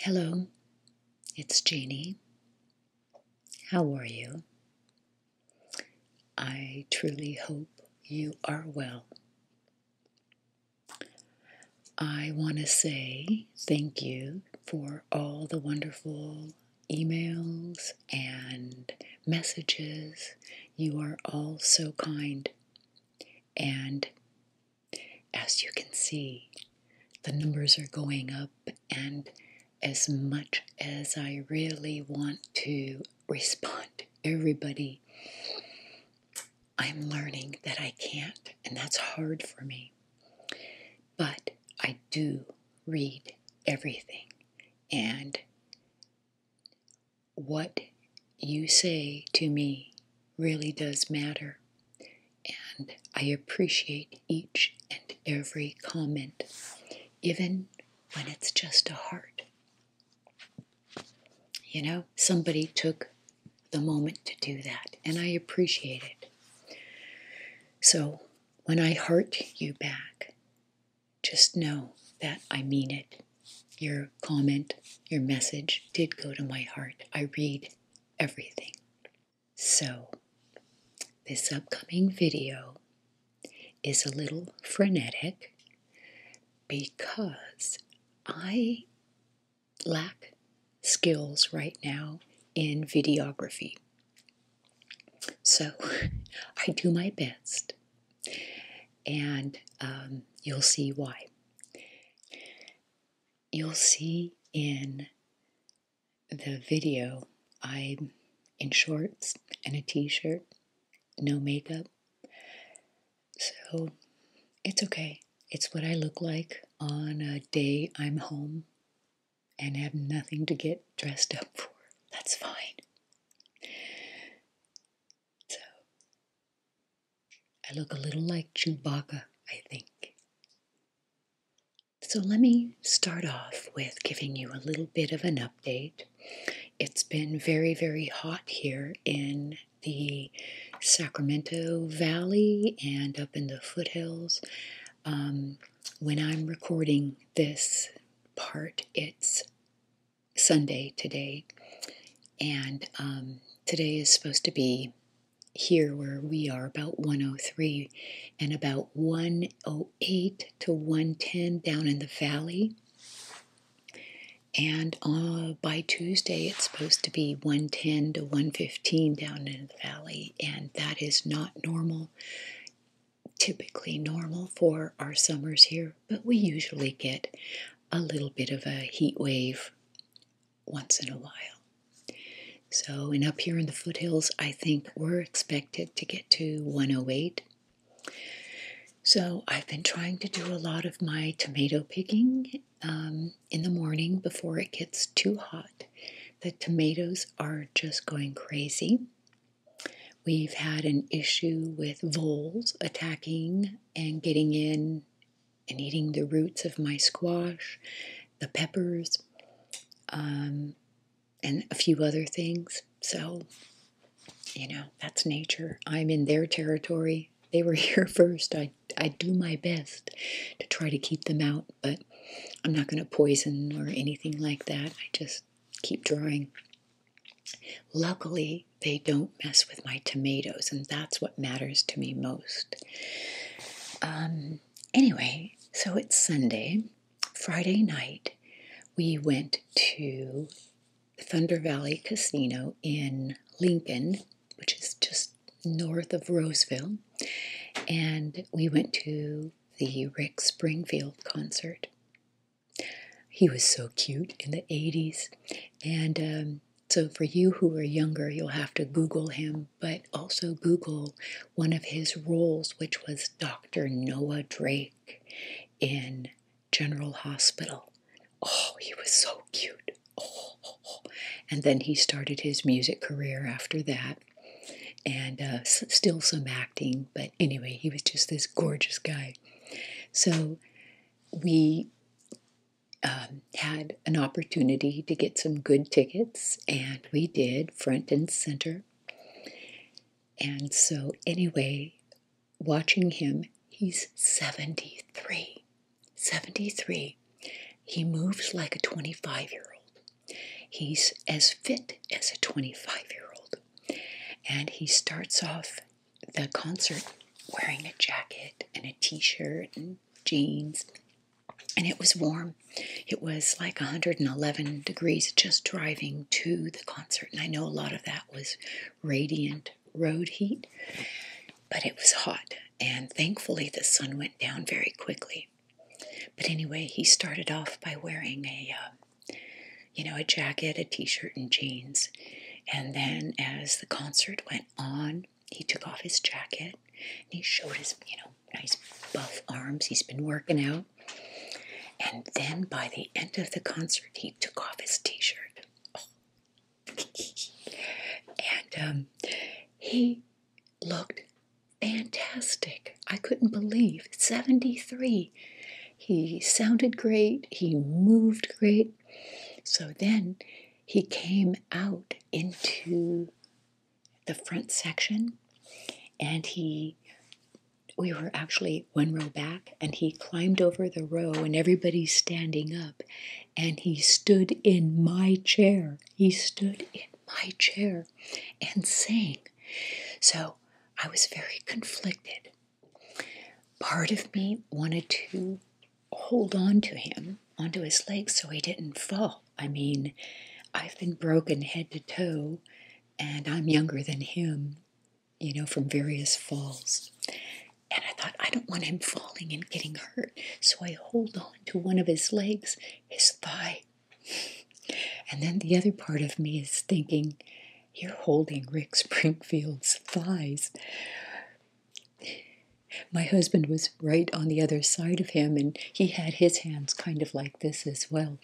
Hello, it's Janie. How are you? I truly hope you are well. I want to say thank you for all the wonderful emails and messages. You are all so kind. And as you can see, the numbers are going up, and as much as I really want to respond to everybody, I'm learning that I can't, and that's hard for me. But I do read everything, and what you say to me really does matter, and I appreciate each and every comment, even when it's just a heart. You know, somebody took the moment to do that, and I appreciate it. So when I heart you back, just know that I mean it. Your comment, your message did go to my heart. I read everything. So this upcoming video is a little frenetic because I lack skills right now in videography. So I do my best, and you'll see why. You'll see in the video I'm in shorts and a t-shirt, no makeup. So it's okay. It's what I look like on a day I'm home and have nothing to get dressed up for. That's fine. So I look a little like Chewbacca, I think. So let me start off with giving you a little bit of an update. It's been very, very hot here in the Sacramento Valley and up in the foothills. When I'm recording this part, it's Sunday today, and today is supposed to be here where we are about 103 and about 108 to 110 down in the valley. And by Tuesday, it's supposed to be 110 to 115 down in the valley, and that is not normal. Typically normal for our summers here, but we usually get a little bit of a heat wave once in a while. So, and up here in the foothills, I think we're expected to get to 108. So I've been trying to do a lot of my tomato picking in the morning before it gets too hot. The tomatoes are just going crazy. We've had an issue with voles attacking and getting in and eating the roots of my squash, the peppers, and a few other things. So, you know, that's nature. I'm in their territory. They were here first. I do my best to try to keep them out, but I'm not going to poison or anything like that. I just keep drawing. Luckily, they don't mess with my tomatoes, and that's what matters to me most. Anyway, so it's Sunday. Friday night, we went to Thunder Valley Casino in Lincoln, which is just north of Roseville, and we went to the Rick Springfield concert. He was so cute in the 80s, and so for you who are younger, you'll have to Google him, but also Google one of his roles, which was Dr. Noah Drake in General Hospital. Oh, he was so cute. Oh. And then he started his music career after that, and still some acting, but anyway, he was just this gorgeous guy. So we had an opportunity to get some good tickets, and we did, front and center. And so anyway, watching him, he's 73. 73. He moves like a 25-year-old. He's as fit as a 25-year-old. And he starts off the concert wearing a jacket and a t-shirt and jeans. And it was warm. It was like 111 degrees just driving to the concert. And I know a lot of that was radiant road heat, but it was hot. And thankfully the sun went down very quickly. But anyway, he started off by wearing a jacket, a t-shirt, and jeans. And then as the concert went on, he took off his jacket and he showed his, nice buff arms. He's been working out. And then by the end of the concert, he took off his t-shirt. Oh. And he looked fantastic. I couldn't believe 73. He sounded great. He moved great. So then he came out into the front section, and we were actually one row back, and he climbed over the row, and everybody's standing up, and he stood in my chair. He stood in my chair and sang. So I was very conflicted. Part of me wanted to hold on to him, onto his legs, so he didn't fall. I mean, I've been broken head to toe, and I'm younger than him, from various falls. And I thought, I don't want him falling and getting hurt. So I hold on to one of his legs, his thigh. And then the other part of me is thinking, you're holding Rick Springfield's thighs. My husband was right on the other side of him, and he had his hands kind of like this as well.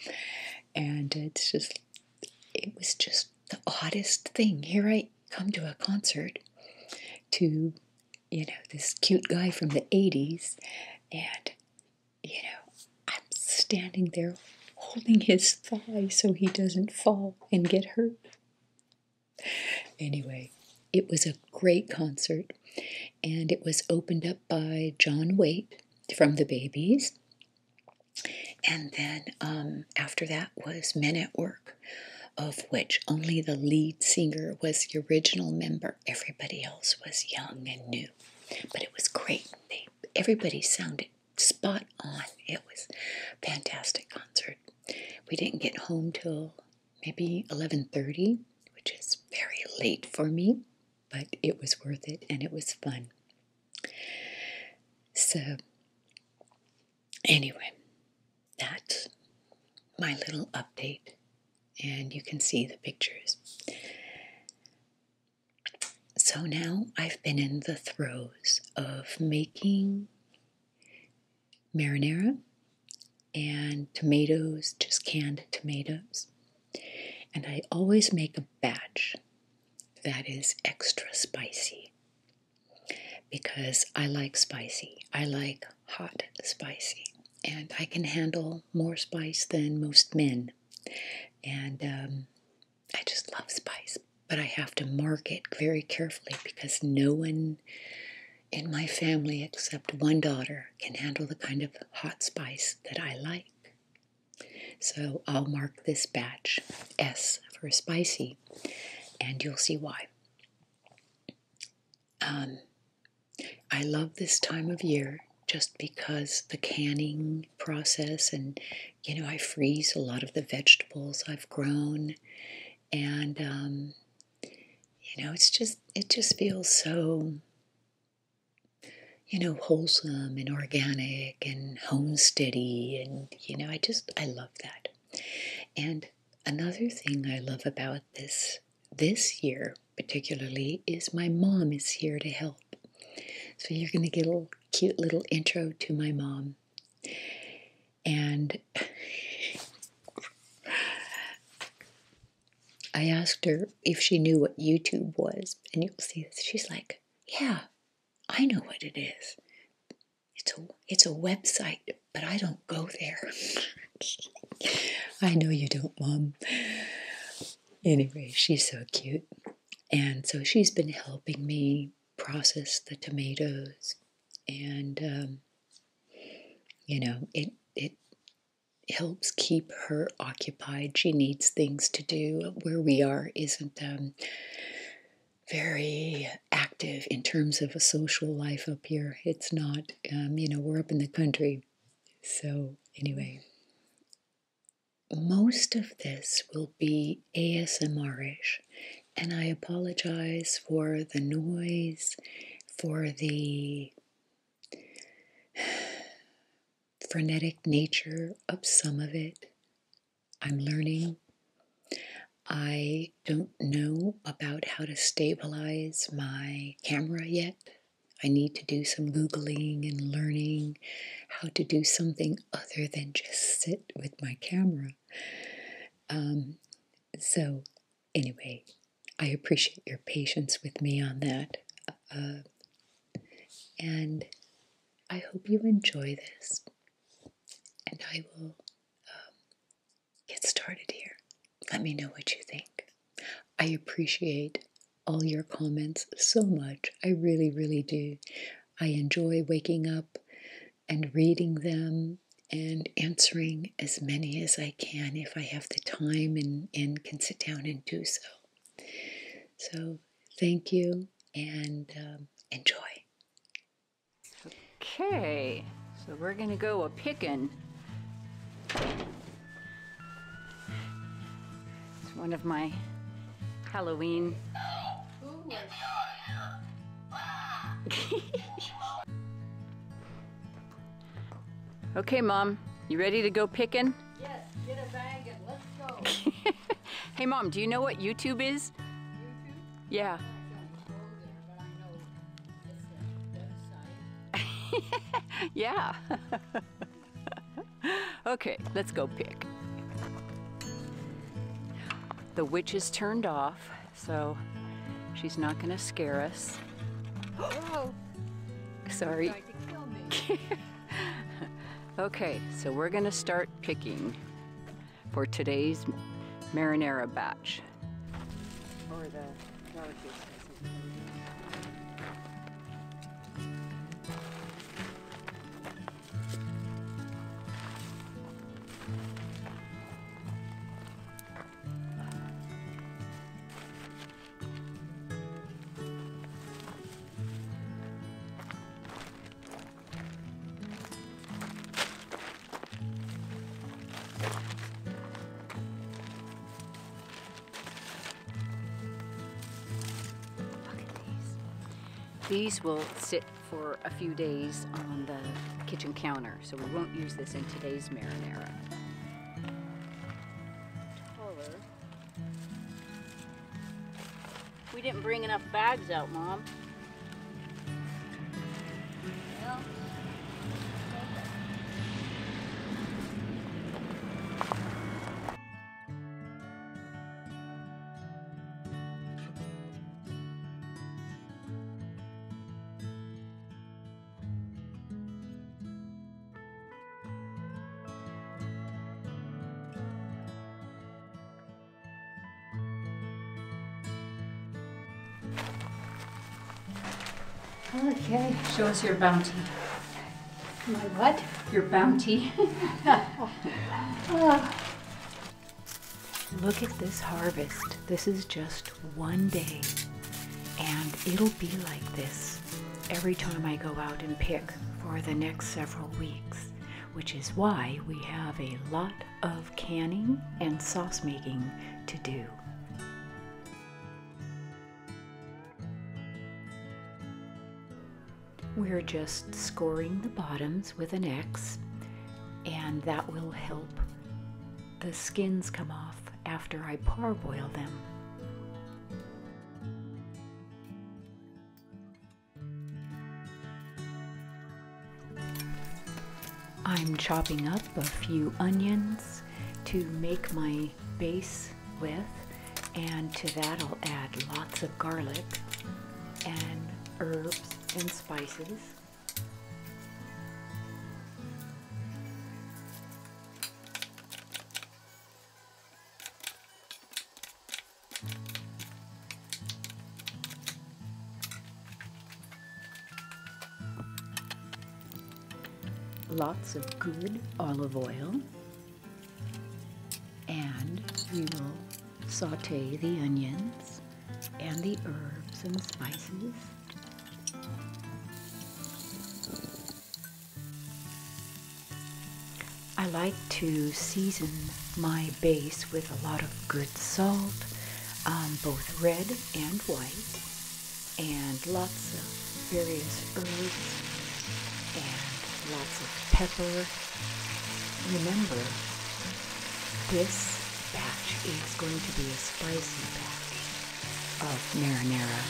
And it was just the oddest thing. Here I come to a concert to, this cute guy from the 80s, and, I'm standing there holding his thigh so he doesn't fall and get hurt. Anyway, it was a great concert, and it was opened up by John Waite from the Babies. And then after that was Men at Work, of which only the lead singer was the original member. Everybody else was young and new. But it was great. Everybody sounded spot on. It was a fantastic concert. We didn't get home till maybe 11:30, which is very late for me, but it was worth it and it was fun. So, anyway, that's my little update, and you can see the pictures. So now I've been in the throes of making marinara and tomatoes, just canned tomatoes. And I always make a batch that is extra spicy because I like spicy. I like hot spicy. And I can handle more spice than most men. And I just love spice. But I have to mark it very carefully because no one in my family except one daughter can handle the kind of hot spice that I like. So I'll mark this batch S for spicy, and you'll see why. I love this time of year just because the canning process, and I freeze a lot of the vegetables I've grown, and it just feels so wholesome and organic and homesteady, and I love that. And another thing I love about this year particularly is my mom is here to help. So you're going to get a cute little intro to my mom. And I asked her if she knew what YouTube was, and you'll see this. She's like, yeah, I know what it is. It's a website, but I don't go there. I know you don't, Mom. Anyway, she's so cute. And so she's been helping me process the tomatoes. And, helps keep her occupied. She needs things to do. Where we are isn't very active in terms of a social life up here. It's not, we're up in the country. So, anyway, most of this will be ASMR-ish, and I apologize for the noise, for the frenetic nature of some of it. I'm learning. I don't know about how to stabilize my camera yet. I need to do some Googling and learning how to do something other than just sit with my camera. So, anyway, I appreciate your patience with me on that. And I hope you enjoy this. And I will get started here. Let me know what you think. I appreciate all your comments so much. I really, really do. I enjoy waking up and reading them and answering as many as I can if I have the time and can sit down and do so. So thank you and enjoy. Okay, so we're gonna go a-picking. It's one of my Halloween. Okay, Mom, you ready to go picking? Yes, get a bag and let's go. Hey, Mom, do you know what YouTube is? YouTube? Yeah. I don't go there, but I know it's a website. Yeah. Okay, let's go pick. The witch is turned off, so she's not gonna scare us. Whoa, Sorry. tried to kill me. Okay, so we're gonna start picking for today's marinara batch. Or the darkest. These will sit for a few days on the kitchen counter, so we won't use this in today's marinara. Taller. We didn't bring enough bags out, Mom. Well, Okay, show us your bounty. my what? Your bounty. Look at this harvest. This is just one day, and it'll be like this every time I go out and pick for the next several weeks, which is why we have a lot of canning and sauce making to do. We're just scoring the bottoms with an X, and that will help the skins come off after I parboil them. I'm chopping up a few onions to make my base with, and to that I'll add lots of garlic and herbs and spices. Lots of good olive oil. And we will saute the onions and the herbs and spices. I like to season my base with a lot of good salt, both red and white, and lots of various herbs and lots of pepper. Remember, this batch is going to be a spicy batch of marinara.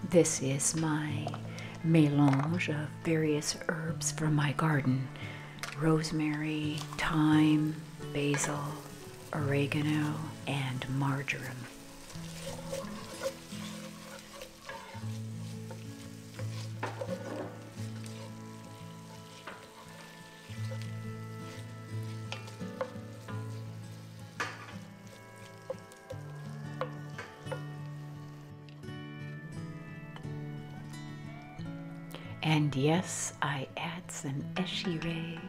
This is my mélange of various herbs from my garden: rosemary, thyme, basil, oregano, and marjoram. And yes, I add some échiré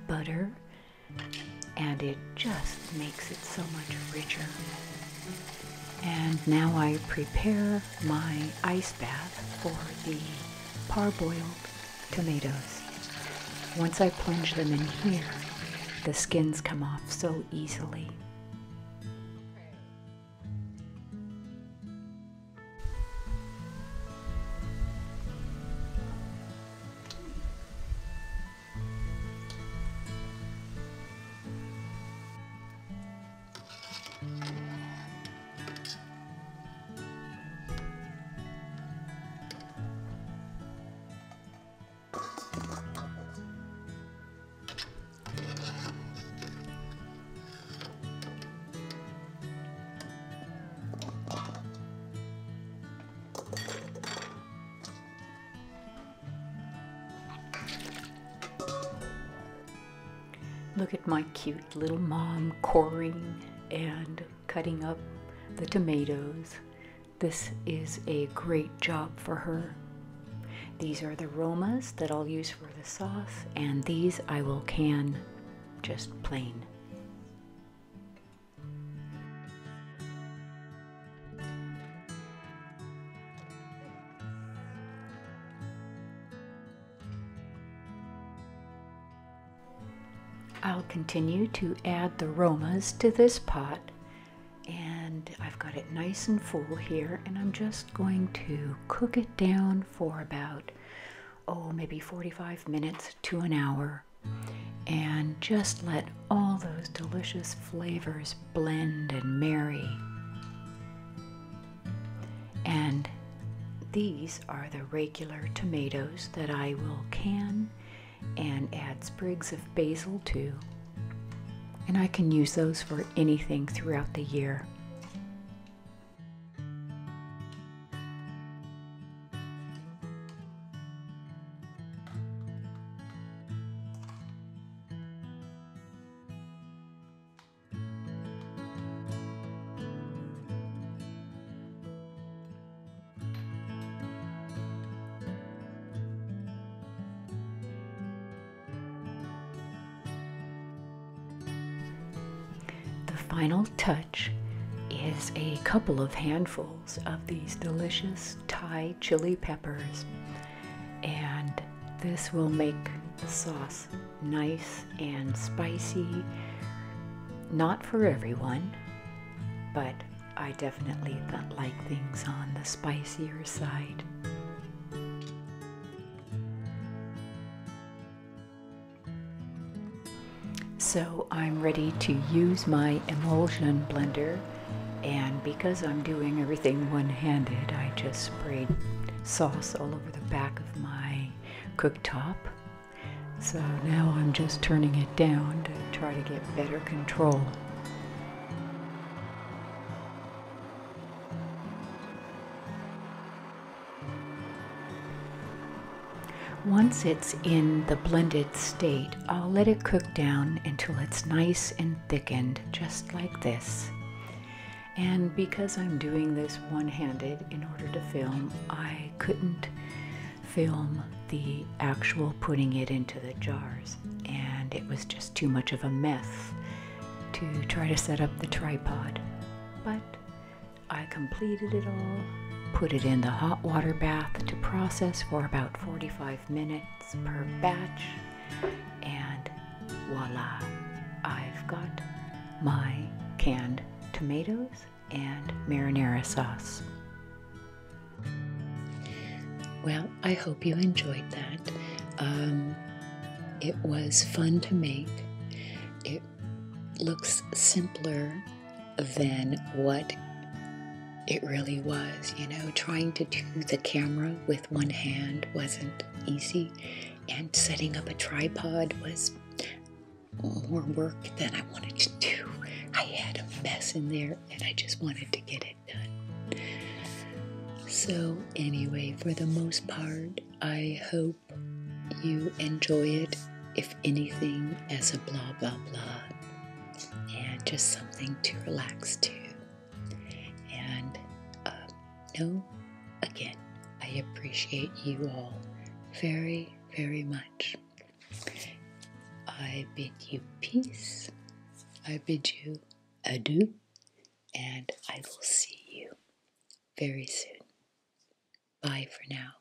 butter, and it just makes it so much richer. And now I prepare my ice bath for the parboiled tomatoes. Once I plunge them in here, the skins come off so easily. Look at my cute little mom coring and cutting up the tomatoes. This is a great job for her. These are the Romas that I'll use for the sauce, and these I will can just plain. I'll continue to add the Romas to this pot, and I've got it nice and full here, and I'm just going to cook it down for about, maybe 45 minutes to an hour, and just let all those delicious flavors blend and marry. And these are the regular tomatoes that I will can and add sprigs of basil to, and I can use those for anything throughout the year. The final touch is a couple of handfuls of these delicious Thai chili peppers, and this will make the sauce nice and spicy. Not for everyone, but I definitely like things on the spicier side. So I'm ready to use my emulsion blender, and because I'm doing everything one-handed, I just sprayed sauce all over the back of my cooktop. So now I'm just turning it down to try to get better control. Once it's in the blended state, I'll let it cook down until it's nice and thickened, just like this. And because I'm doing this one-handed in order to film, I couldn't film the actual putting it into the jars, and it was just too much of a mess to try to set up the tripod. But I completed it all, put it in the hot water bath to process for about 45 minutes per batch, and voila, I've got my canned tomatoes and marinara sauce. Well, I hope you enjoyed that. It was fun to make. It looks simpler than what it really was. You know, trying to do the camera with one hand wasn't easy, and setting up a tripod was more work than I wanted to do. I had a mess in there and I just wanted to get it done. So anyway, for the most part, I hope you enjoy it, if anything, as a blah blah blah, and just something to relax to. And no, again, I appreciate you all very, very much. I bid you peace. I bid you adieu, and I will see you very soon. Bye for now.